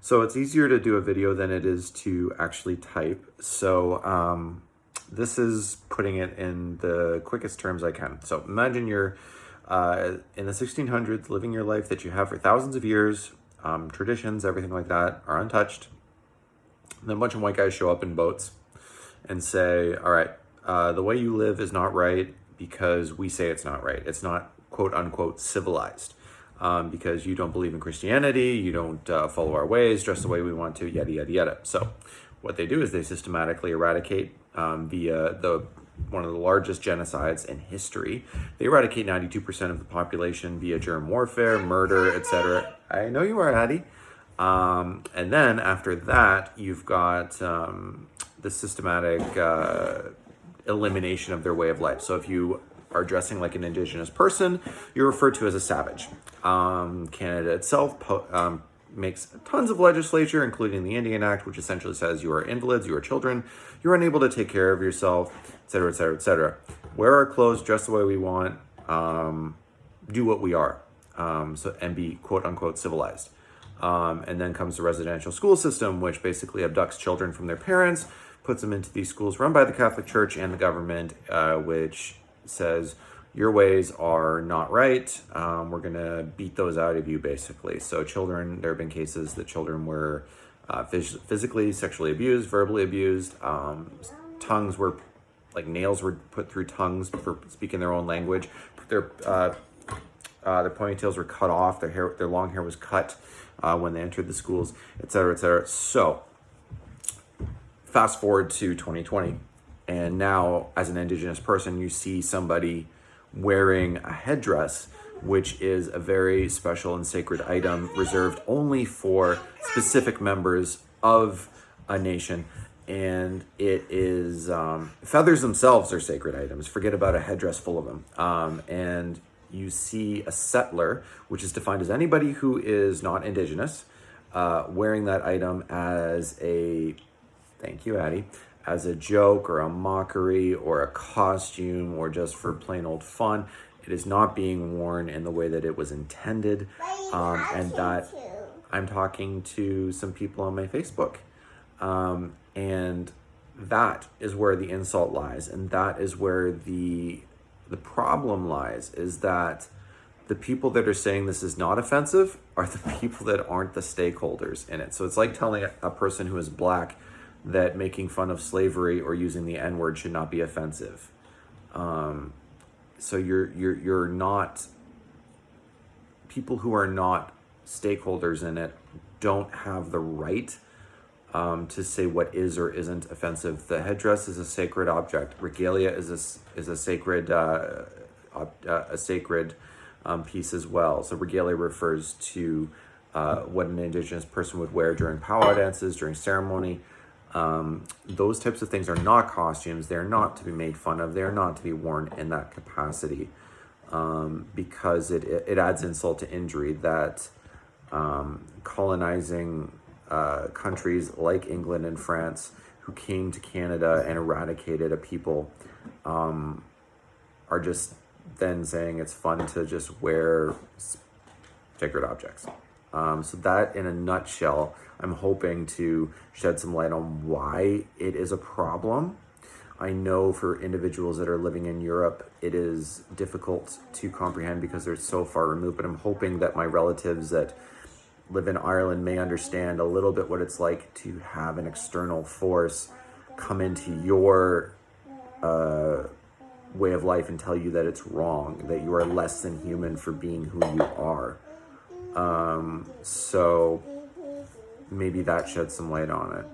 So it's easier to do a video than it is to actually type. So this is putting it in the quickest terms I can. So imagine you're in the 1600s, living your life that you have for thousands of years. Traditions, everything like that are untouched. And then a bunch of white guys show up in boats and say, all right, the way you live is not right because we say it's not right. It's not quote unquote civilized. Because you don't believe in Christianity, you don't follow our ways, dress the way we want to, yada, yada, yada. So what they do is they systematically eradicate via one of the largest genocides in history. They eradicate 92% of the population via germ warfare, murder, etc. I know you are, Addie. And then after that, you've got the systematic elimination of their way of life. So if you are dressing like an Indigenous person, you're referred to as a savage. Canada itself makes tons of legislature, including the Indian Act, which essentially says you are invalids, you are children, you're unable to take care of yourself, etc., etc., etc. Wear our clothes, dress the way we want, do what we are, and be quote unquote civilized. And then comes the residential school system, which basically abducts children from their parents, puts them into these schools run by the Catholic Church and the government, which says your ways are not right. We're going to beat those out of you, basically. So children, there have been cases that children were physically, sexually abused, verbally abused. Tongues were, like nails were put through tongues for speaking their own language. Their ponytails were cut off. Their long hair was cut when they entered the schools, etc., etc. So fast forward to 2020. And now, as an Indigenous person, you see somebody wearing a headdress, which is a very special and sacred item reserved only for specific members of a nation. And it is, feathers themselves are sacred items. Forget about a headdress full of them. And you see a settler, which is defined as anybody who is not Indigenous, wearing that item as a, thank you, Addie, as a joke or a mockery or a costume or just for plain old fun. It is not being worn in the way that it was intended. And that I'm talking to some people on my Facebook. And that is where the insult lies. And that is where the problem lies, is that the people that are saying this is not offensive are the people that aren't the stakeholders in it. So it's like telling a person who is black that making fun of slavery or using the N-word should not be offensive. So you're not, people who are not stakeholders in it don't have the right to say what is or isn't offensive. The headdress is a sacred object. Regalia is a sacred piece as well. So regalia refers to what an Indigenous person would wear during powwow dances, during ceremony. Those types of things are not costumes. They're not to be made fun of. They're not to be worn in that capacity, because it adds insult to injury that colonizing countries like England and France, who came to Canada and eradicated a people, are just then saying it's fun to just wear sacred objects. So that, in a nutshell, I'm hoping to shed some light on why it is a problem. I know for individuals that are living in Europe, it is difficult to comprehend because they're so far removed, but I'm hoping that my relatives that live in Ireland may understand a little bit what it's like to have an external force come into your way of life and tell you that it's wrong, that you are less than human for being who you are. So maybe that sheds some light on it.